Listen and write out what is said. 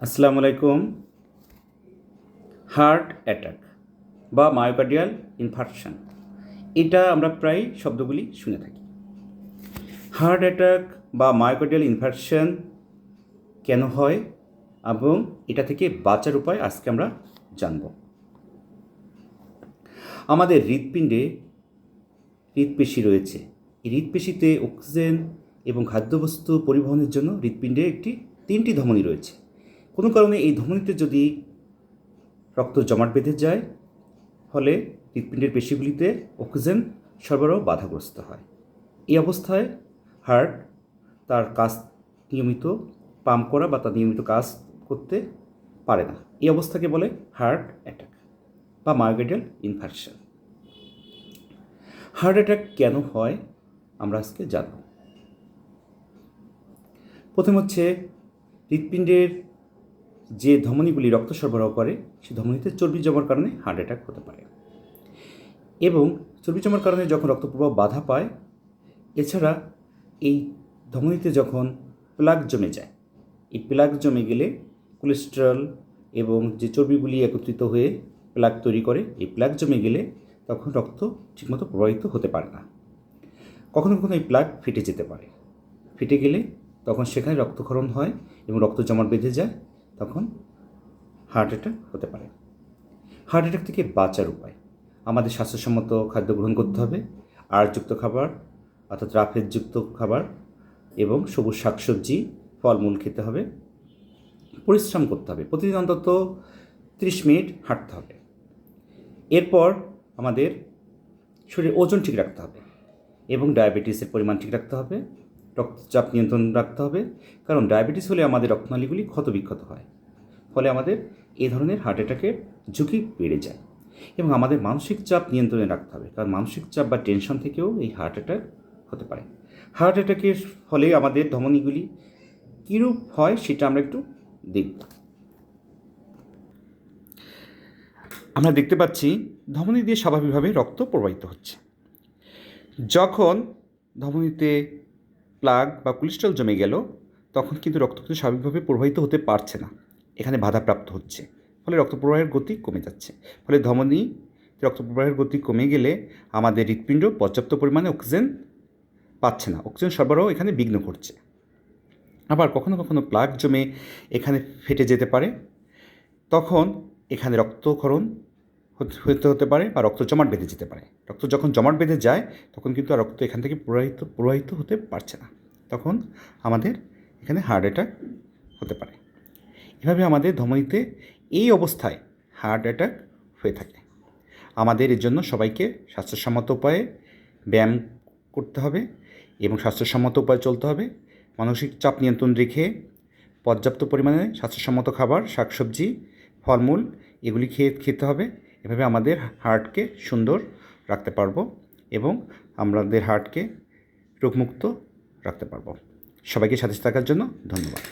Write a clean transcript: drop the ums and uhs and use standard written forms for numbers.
আসসালামু আলাইকুম। Heart attack বা মায়োকার্ডিয়াল ইনফার্কশন, এটা আমরা প্রায় শব্দগুলি শুনে থাকি। হার্ট অ্যাটাক বা মায়োকার্ডিয়াল ইনফার্কশন কেন হয় এবং এটা থেকে বাঁচার উপায় আজকে আমরা জানব। আমাদের হৃৎপিণ্ডে হৃৎপেশি রয়েছে। এই হৃৎপেশিতে অক্সিজেন এবং খাদ্যবস্তু পরিবহনের জন্য হৃৎপিণ্ডে তিনটি ধমনী রয়েছে। কোনো কারণে এই ধমনীতে যদি রক্ত জমাট বেঁধে যায়, ফলে হৃৎপিণ্ডের পেশিগুলিতে অক্সিজেন সরবরাহ বাধাগ্রস্ত হয়। এই অবস্থায় হার্ট তার কাজ নিয়মিত পাম্প করা বা তার নিয়মিত কাজ করতে পারে না। এই অবস্থাকে বলে হার্ট অ্যাটাক বা মায়োকার্ডিয়াল ইনফার্কশন। হার্ট অ্যাটাক কেন হয় আমরা আজকে জানব। প্রথম হচ্ছে, হৃৎপিণ্ডের যে ধমনীগুলি রক্ত সরবরাহ করে সেই ধমনীতে চর্বি জমার কারণে হার্ট অ্যাটাক হতে পারে। এবং চর্বি জমার কারণে যখন রক্ত প্রবাহ বাধা পায়, এছাড়া এই ধমনীতে যখন প্লাক জমে যায়, এই প্লাক জমে গেলে কোলেস্টেরল এবং যে চর্বিগুলি একত্রিত হয়ে প্লাক তৈরি করে, এই প্লাক জমে গেলে তখন রক্ত ঠিকমতো প্রবাহিত হতে পারে না। কখনো কখনো এই প্লাক ফেটে যেতে পারে। ফেটে গেলে তখন সেখানে রক্তক্ষরণ হয় এবং রক্ত জমাট বেঁধে যায়, তখন হার্ট অ্যাটাক হতে পারে। হার্ট অ্যাটাক থেকে বাঁচার উপায়: আমাদের স্বাস্থ্যসম্মত খাদ্য গ্রহণ করতে হবে, আঁশযুক্ত খাবার অর্থাৎ রাফেজযুক্ত খাবার এবং সবুজ শাকসবজি ফলমূল খেতে হবে। পরিশ্রম করতে হবে, প্রতিদিন অন্তত 30 মিনিট হাঁটতে হবে। এরপর আমাদের শরীরের ওজন ঠিক রাখতে হবে এবং ডায়াবেটিসের পরিমাণ ঠিক রাখতে হবে। রক্তচাপ নিয়ন্ত্রণ রাখতে হবে, কারণ ডায়াবেটিস হলে আমাদের রক্তনালীগুলি ক্ষতবিক্ষত হয়, ফলে আমাদের এই ধরনের হার্ট অ্যাটাকের ঝুঁকি বেড়ে যায়। এবং আমাদের মানসিক চাপ নিয়ন্ত্রণে রাখতে হবে, কারণ মানসিক চাপ বা টেনশন থেকেও এই হার্ট অ্যাটাক হতে পারে। হার্ট অ্যাটাকের ফলে আমাদের ধমনীগুলি কীরূপ হয় সেটা আমরা একটু দেখব। আমরা দেখতে পাচ্ছি ধমনী দিয়ে স্বাভাবিকভাবে রক্ত প্রবাহিত হচ্ছে। যখন ধমনীতে প্লাক বা কোলেস্টেরল জমে গেল, তখন কিন্তু রক্ত স্বাভাবিকভাবে প্রবাহিত হতে পারছে না, এখানে বাধাপ্রাপ্ত হচ্ছে, ফলে রক্ত প্রবাহের গতি কমে যাচ্ছে। ফলে ধমনী রক্ত প্রবাহের গতি কমে গেলে আমাদের হৃৎপিণ্ড পর্যাপ্ত পরিমাণে অক্সিজেন পাচ্ছে না, অক্সিজেন সরবরাহ এখানে বিঘ্ন ঘটছে। আবার কখনো কখনো প্লাক জমে এখানে ফেটে যেতে পারে, তখন এখানে রক্তক্ষরণ হতে পারে বা রক্ত জমাট বেঁধে যেতে পারে। রক্ত যখন জমাট বেঁধে যায়, তখন কিন্তু আর রক্ত এখান থেকে প্রবাহিত হতে পারছে না, তখন আমাদের এখানে হার্ট অ্যাটাক হতে পারে। এভাবে আমাদের ধমনীতে এই অবস্থায় হার্ট অ্যাটাক হয়ে থাকে। আমাদের এর জন্য সবাইকে স্বাস্থ্যসম্মত উপায়ে ব্যায়াম করতে হবে এবং স্বাস্থ্যসম্মত উপায়ে চলতে হবে। মানসিক চাপ নিয়ন্ত্রণ রেখে পর্যাপ্ত পরিমাণে স্বাস্থ্যসম্মত খাবার, শাকসবজি, ফলমূল এগুলি খেতে হবে। এভাবে আমাদের হার্টকে সুন্দর রাখতে পারবো এবং আমাদের হার্টকে রোগমুক্ত রাখতে পারবো। সবাইকে সাথে থাকার জন্য ধন্যবাদ।